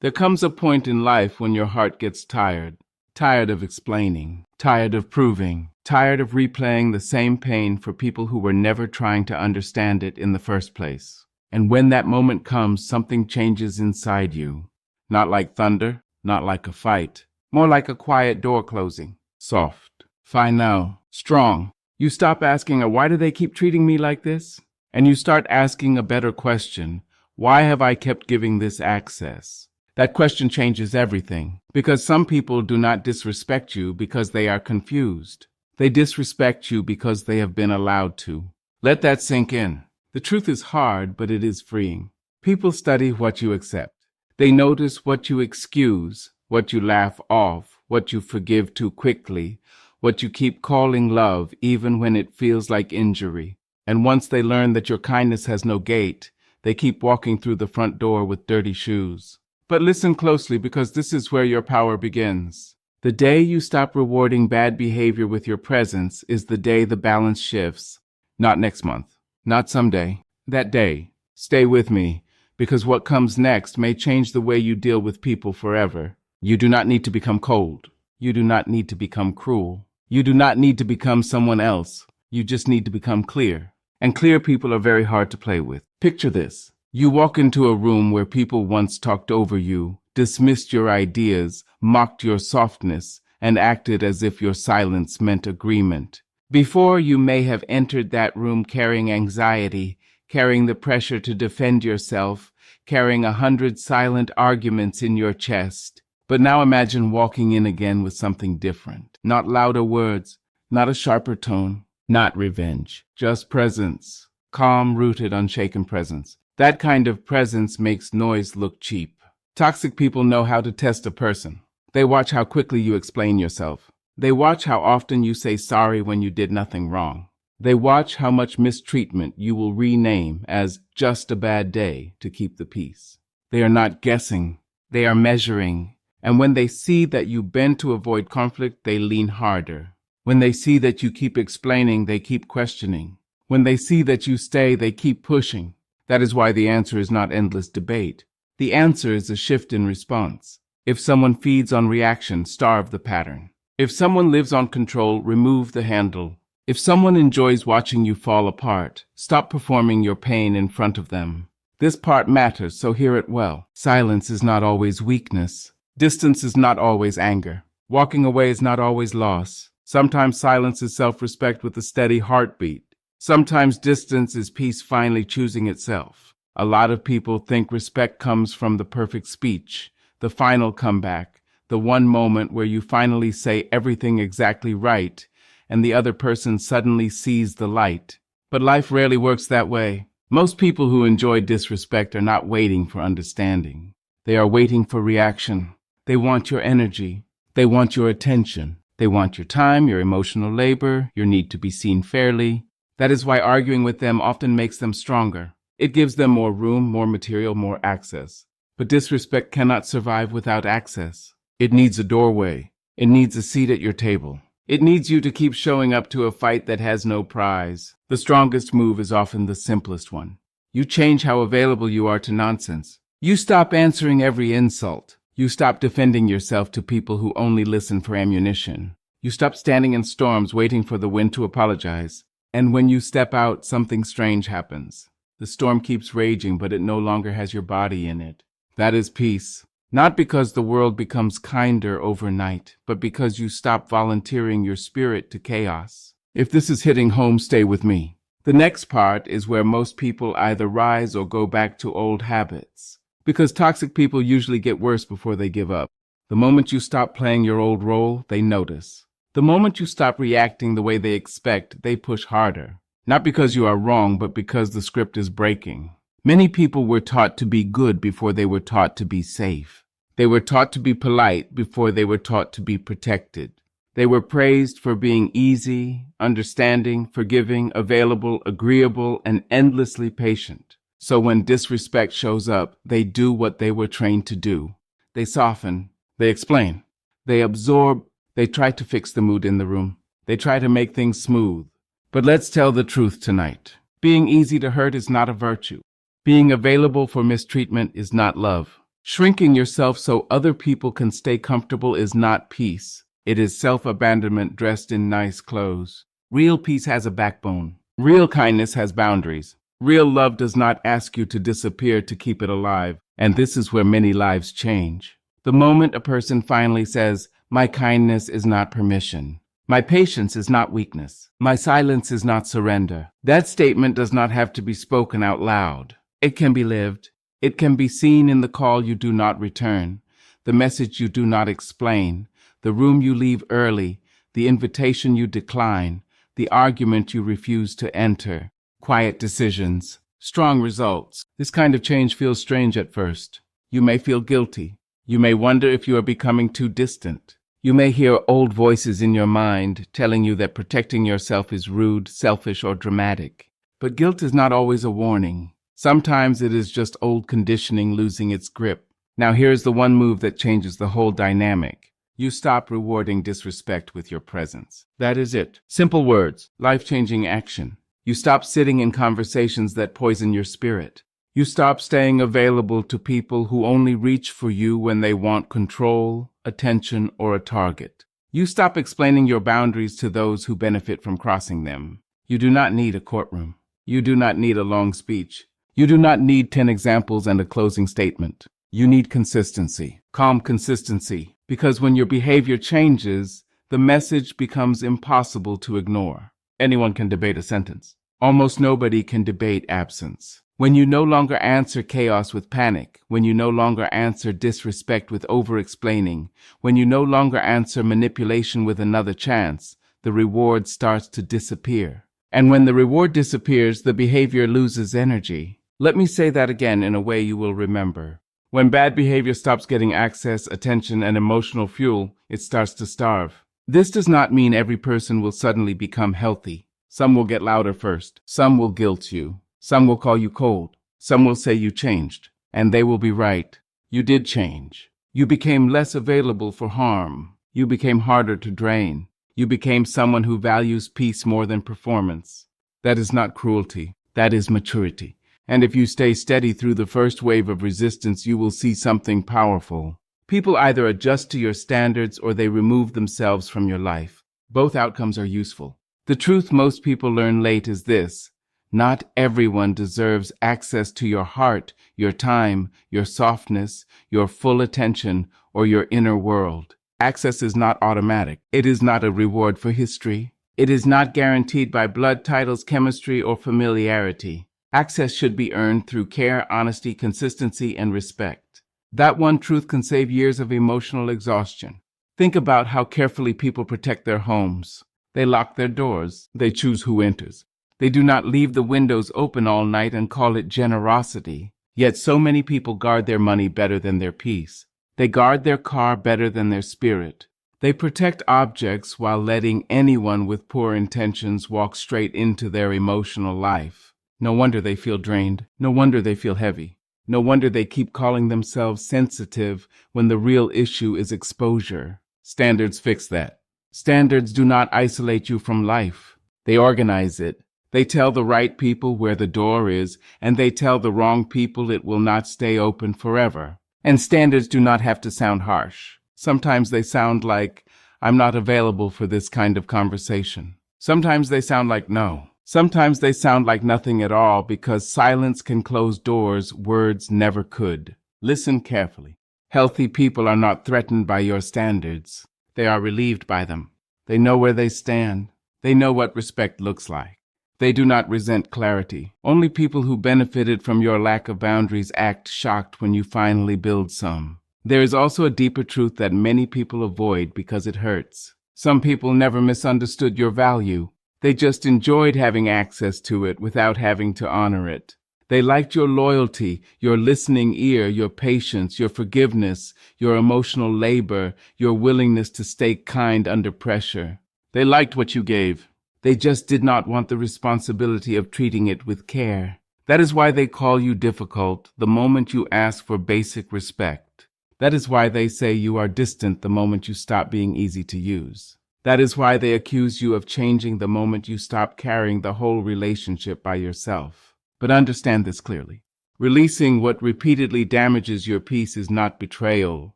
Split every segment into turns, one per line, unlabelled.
There comes a point in life when your heart gets tired. Tired of explaining, tired of proving, tired of replaying the same pain for people who were never trying to understand it in the first place. And when that moment comes, something changes inside you. Not like thunder, not like a fight, more like a quiet door closing. Soft, fine now, strong. You stop asking, why do they keep treating me like this? And you start asking a better question. Why have I kept giving this access? That question changes everything, because some people do not disrespect you because they are confused. They disrespect you because they have been allowed to. Let that sink in. The truth is hard, but it is freeing. People study what you accept. They notice what you excuse, what you laugh off, what you forgive too quickly, what you keep calling love even when it feels like injury. And once they learn that your kindness has no gate, they keep walking through the front door with dirty shoes. But listen closely, because this is where your power begins. The day you stop rewarding bad behavior with your presence is the day the balance shifts. Not next month, not someday, that day. Stay with me, because what comes next may change the way you deal with people forever. You do not need to become cold. You do not need to become cruel. You do not need to become someone else. You just need to become clear. And clear people are very hard to play with. Picture this. You walk into a room where people once talked over you, dismissed your ideas, mocked your softness, and acted as if your silence meant agreement. Before, you may have entered that room carrying anxiety, carrying the pressure to defend yourself, carrying 100 silent arguments in your chest. But now imagine walking in again with something different. Not louder words, not a sharper tone, not revenge, just presence. Calm, rooted, unshaken presence. That kind of presence makes noise look cheap. Toxic people know how to test a person. They watch how quickly you explain yourself. They watch how often you say sorry when you did nothing wrong. They watch how much mistreatment you will rename as just a bad day to keep the peace. They are not guessing. They are measuring. And when they see that you bend to avoid conflict, they lean harder. When they see that you keep explaining, they keep questioning. When they see that you stay, they keep pushing. That is why the answer is not endless debate. The answer is a shift in response. If someone feeds on reaction, starve the pattern. If someone lives on control, remove the handle. If someone enjoys watching you fall apart, stop performing your pain in front of them. This part matters, so hear it well. Silence is not always weakness. Distance is not always anger. Walking away is not always loss. Sometimes silence is self-respect with a steady heartbeat. Sometimes distance is peace finally choosing itself. A lot of people think respect comes from the perfect speech, the final comeback, the one moment where you finally say everything exactly right, and the other person suddenly sees the light. But life rarely works that way. Most people who enjoy disrespect are not waiting for understanding. They are waiting for reaction. They want your energy. They want your attention. They want your time, your emotional labor, your need to be seen fairly. That is why arguing with them often makes them stronger. It gives them more room, more material, more access. But disrespect cannot survive without access. It needs a doorway. It needs a seat at your table. It needs you to keep showing up to a fight that has no prize. The strongest move is often the simplest one. You change how available you are to nonsense. You stop answering every insult. You stop defending yourself to people who only listen for ammunition. You stop standing in storms waiting for the wind to apologize. And when you step out, something strange happens. The storm keeps raging, but it no longer has your body in it. That is peace. Not because the world becomes kinder overnight, but because you stop volunteering your spirit to chaos. If this is hitting home, stay with me. The next part is where most people either rise or go back to old habits. Because toxic people usually get worse before they give up. The moment you stop playing your old role, they notice. The moment you stop reacting the way they expect, they push harder. Not because you are wrong, but because the script is breaking. Many people were taught to be good before they were taught to be safe. They were taught to be polite before they were taught to be protected. They were praised for being easy, understanding, forgiving, available, agreeable, and endlessly patient. So when disrespect shows up, they do what they were trained to do. They soften, they explain, they absorb, they try to fix the mood in the room. They try to make things smooth. But let's tell the truth tonight. Being easy to hurt is not a virtue. Being available for mistreatment is not love. Shrinking yourself so other people can stay comfortable is not peace. It is self-abandonment dressed in nice clothes. Real peace has a backbone. Real kindness has boundaries. Real love does not ask you to disappear to keep it alive. And this is where many lives change. The moment a person finally says, "My kindness is not permission. My patience is not weakness. My silence is not surrender." That statement does not have to be spoken out loud. It can be lived. It can be seen in the call you do not return, the message you do not explain, the room you leave early, the invitation you decline, the argument you refuse to enter. Quiet decisions, strong results. This kind of change feels strange at first. You may feel guilty. You may wonder if you are becoming too distant. You may hear old voices in your mind telling you that protecting yourself is rude, selfish, or dramatic. But guilt is not always a warning. Sometimes it is just old conditioning losing its grip. Now here's the one move that changes the whole dynamic. You stop rewarding disrespect with your presence. That is it. Simple words, life-changing action. You stop sitting in conversations that poison your spirit. You stop staying available to people who only reach for you when they want control, attention, or a target. You stop explaining your boundaries to those who benefit from crossing them. You do not need a courtroom. You do not need a long speech. You do not need 10 examples and a closing statement. You need consistency, calm consistency, because when your behavior changes, the message becomes impossible to ignore. Anyone can debate a sentence. Almost nobody can debate absence. When you no longer answer chaos with panic, when you no longer answer disrespect with over-explaining, when you no longer answer manipulation with another chance, the reward starts to disappear. And when the reward disappears, the behavior loses energy. Let me say that again in a way you will remember. When bad behavior stops getting access, attention, and emotional fuel, it starts to starve. This does not mean every person will suddenly become healthy. Some will get louder first. Some will guilt you. Some will call you cold. Some will say you changed. And they will be right. You did change. You became less available for harm. You became harder to drain. You became someone who values peace more than performance. That is not cruelty. That is maturity. And if you stay steady through the first wave of resistance, you will see something powerful. People either adjust to your standards or they remove themselves from your life. Both outcomes are useful. The truth most people learn late is this: not everyone deserves access to your heart, your time, your softness, your full attention, or your inner world. Access is not automatic. It is not a reward for history. It is not guaranteed by blood titles, chemistry, or familiarity. Access should be earned through care, honesty, consistency, and respect. That one truth can save years of emotional exhaustion. Think about how carefully people protect their homes. They lock their doors. They choose who enters. They do not leave the windows open all night and call it generosity. Yet so many people guard their money better than their peace. They guard their car better than their spirit. They protect objects while letting anyone with poor intentions walk straight into their emotional life. No wonder they feel drained. No wonder they feel heavy. No wonder they keep calling themselves sensitive when the real issue is exposure. Standards fix that. Standards do not isolate you from life. They organize it. They tell the right people where the door is, and they tell the wrong people it will not stay open forever. And standards do not have to sound harsh. Sometimes they sound like, "I'm not available for this kind of conversation." Sometimes they sound like no. Sometimes they sound like nothing at all, because silence can close doors words never could. Listen carefully. Healthy people are not threatened by your standards. They are relieved by them. They know where they stand. They know what respect looks like. They do not resent clarity. Only people who benefited from your lack of boundaries act shocked when you finally build some. There is also a deeper truth that many people avoid because it hurts. Some people never misunderstood your value. They just enjoyed having access to it without having to honor it. They liked your loyalty, your listening ear, your patience, your forgiveness, your emotional labor, your willingness to stay kind under pressure. They liked what you gave. They just did not want the responsibility of treating it with care. That is why they call you difficult the moment you ask for basic respect. That is why they say you are distant the moment you stop being easy to use. That is why they accuse you of changing the moment you stop carrying the whole relationship by yourself. But understand this clearly. Releasing what repeatedly damages your peace is not betrayal.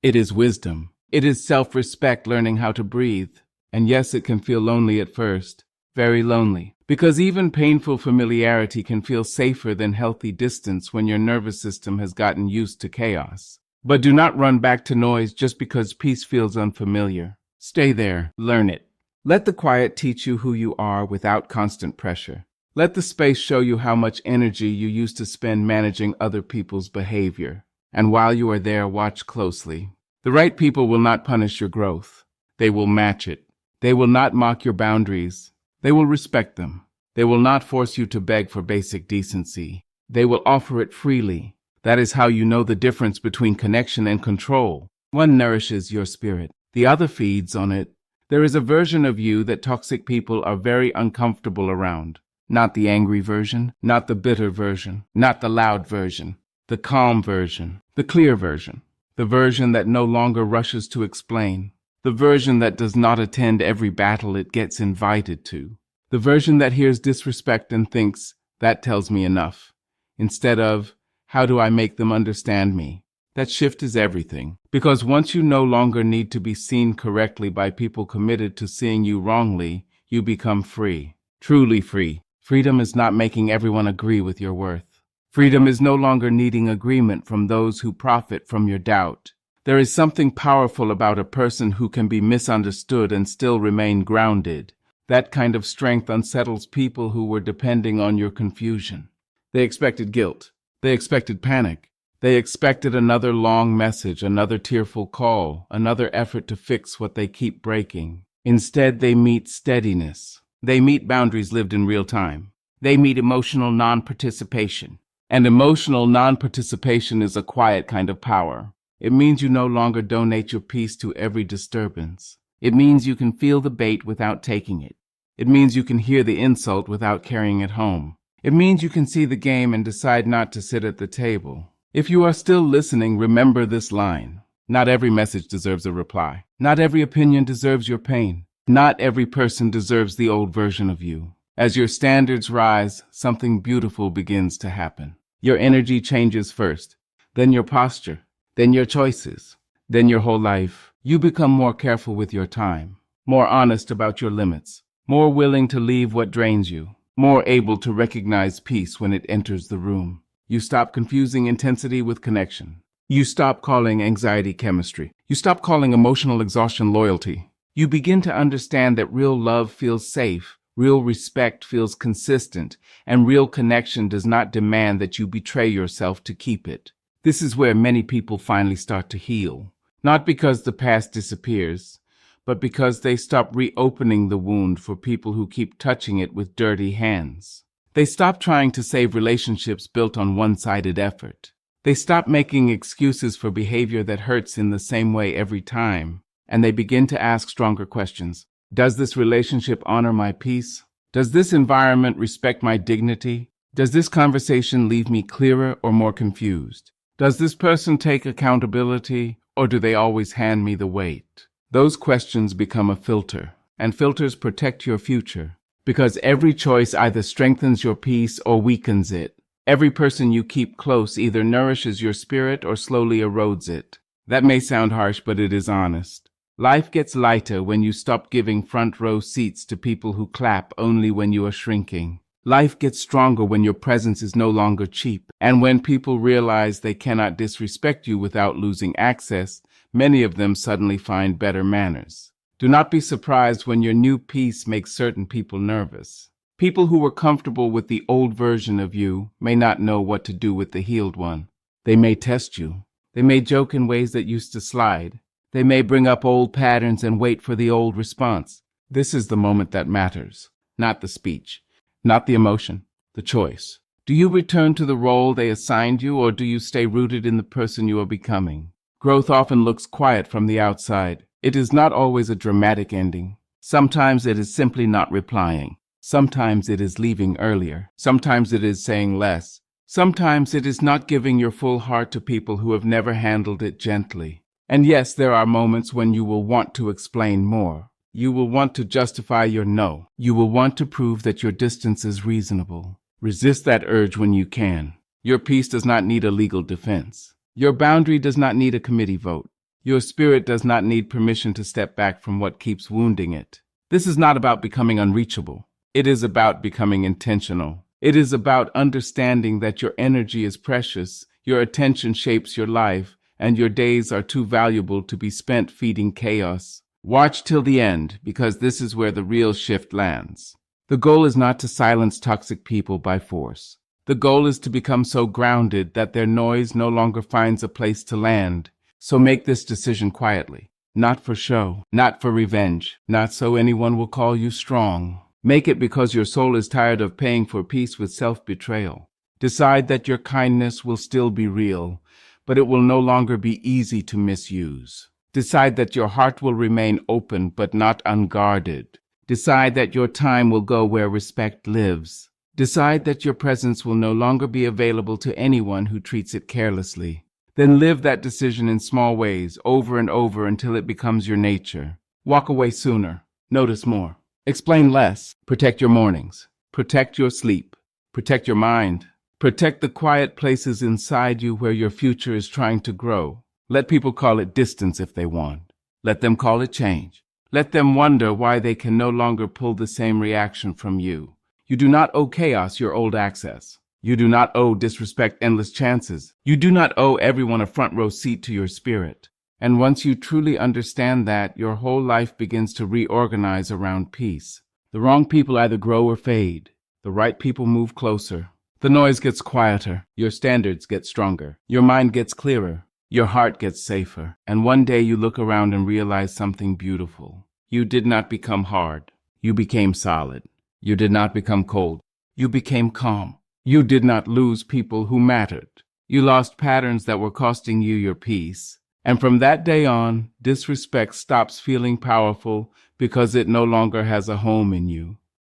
It is wisdom. It is self-respect, learning how to breathe. And yes, it can feel lonely at first. Very lonely. Because even painful familiarity can feel safer than healthy distance when your nervous system has gotten used to chaos. But do not run back to noise just because peace feels unfamiliar. Stay there. Learn it. Let the quiet teach you who you are without constant pressure. Let the space show you how much energy you used to spend managing other people's behavior. And while you are there, watch closely. The right people will not punish your growth. They will match it. They will not mock your boundaries. They will respect them. They will not force you to beg for basic decency. They will offer it freely. That is how you know the difference between connection and control. One nourishes your spirit. The other feeds on it. There is a version of you that toxic people are very uncomfortable around. Not the angry version, not the bitter version, not the loud version, the calm version, the clear version, the version that no longer rushes to explain, the version that does not attend every battle it gets invited to, the version that hears disrespect and thinks, that tells me enough, instead of, how do I make them understand me? That shift is everything, because once you no longer need to be seen correctly by people committed to seeing you wrongly, you become free, truly free. Freedom is not making everyone agree with your worth. Freedom is no longer needing agreement from those who profit from your doubt. There is something powerful about a person who can be misunderstood and still remain grounded. That kind of strength unsettles people who were depending on your confusion. They expected guilt. They expected panic. They expected another long message, another tearful call, another effort to fix what they keep breaking. Instead, they meet steadiness. They meet boundaries lived in real time. They meet emotional non-participation. And emotional non-participation is a quiet kind of power. It means you no longer donate your peace to every disturbance. It means you can feel the bait without taking it. It means you can hear the insult without carrying it home. It means you can see the game and decide not to sit at the table. If you are still listening, remember this line. Not every message deserves a reply. Not every opinion deserves your pain. Not every person deserves the old version of you. As your standards rise, something beautiful begins to happen. Your energy changes first, then your posture, then your choices, then your whole life. You become more careful with your time, more honest about your limits, more willing to leave what drains you, more able to recognize peace when it enters the room. You stop confusing intensity with connection. You stop calling anxiety chemistry. You stop calling emotional exhaustion loyalty. You begin to understand that real love feels safe, real respect feels consistent, and real connection does not demand that you betray yourself to keep it. This is where many people finally start to heal, not because the past disappears, but because they stop reopening the wound for people who keep touching it with dirty hands. They stop trying to save relationships built on one-sided effort. They stop making excuses for behavior that hurts in the same way every time. And they begin to ask stronger questions. Does this relationship honor my peace? Does this environment respect my dignity? Does this conversation leave me clearer or more confused? Does this person take accountability, or do they always hand me the weight? Those questions become a filter, and filters protect your future, because every choice either strengthens your peace or weakens it. Every person you keep close either nourishes your spirit or slowly erodes it. That may sound harsh, but it is honest. Life gets lighter when you stop giving front row seats to people who clap only when you are shrinking. Life gets stronger when your presence is no longer cheap, and when people realize they cannot disrespect you without losing access, many of them suddenly find better manners. Do not be surprised when your new peace makes certain people nervous. People who were comfortable with the old version of you may not know what to do with the healed one. They may test you. They may joke in ways that used to slide. They may bring up old patterns and wait for the old response. This is the moment that matters, not the speech, not the emotion, the choice. Do you return to the role they assigned you, or do you stay rooted in the person you are becoming? Growth often looks quiet from the outside. It is not always a dramatic ending. Sometimes it is simply not replying. Sometimes it is leaving earlier. Sometimes it is saying less. Sometimes it is not giving your full heart to people who have never handled it gently. And yes, there are moments when you will want to explain more. You will want to justify your no. You will want to prove that your distance is reasonable. Resist that urge when you can. Your peace does not need a legal defense. Your boundary does not need a committee vote. Your spirit does not need permission to step back from what keeps wounding it. This is not about becoming unreachable. It is about becoming intentional. It is about understanding that your energy is precious, your attention shapes your life, and your days are too valuable to be spent feeding chaos. Watch till the end, because this is where the real shift lands. The goal is not to silence toxic people by force. The goal is to become so grounded that their noise no longer finds a place to land. So make this decision quietly. Not for show, not for revenge, not so anyone will call you strong. Make it because your soul is tired of paying for peace with self-betrayal. Decide that your kindness will still be real, but it will no longer be easy to misuse. Decide that your heart will remain open but not unguarded. Decide that your time will go where respect lives. Decide that your presence will no longer be available to anyone who treats it carelessly. Then live that decision in small ways, over and over until it becomes your nature. Walk away sooner. Notice more. Explain less. Protect your mornings. Protect your sleep. Protect your mind. Protect the quiet places inside you where your future is trying to grow. Let people call it distance if they want. Let them call it change. Let them wonder why they can no longer pull the same reaction from you. You do not owe chaos your old access. You do not owe disrespect endless chances. You do not owe everyone a front row seat to your spirit. And once you truly understand that, your whole life begins to reorganize around peace. The wrong people either grow or fade. The right people move closer. The noise gets quieter. Your standards get stronger. Your mind gets clearer. Your heart gets safer. And one day you look around and realize something beautiful. You did not become hard. You became solid. You did not become cold. You became calm. You did not lose people who mattered. You lost patterns that were costing you your peace. And from that day on, disrespect stops feeling powerful because it no longer has a home in you.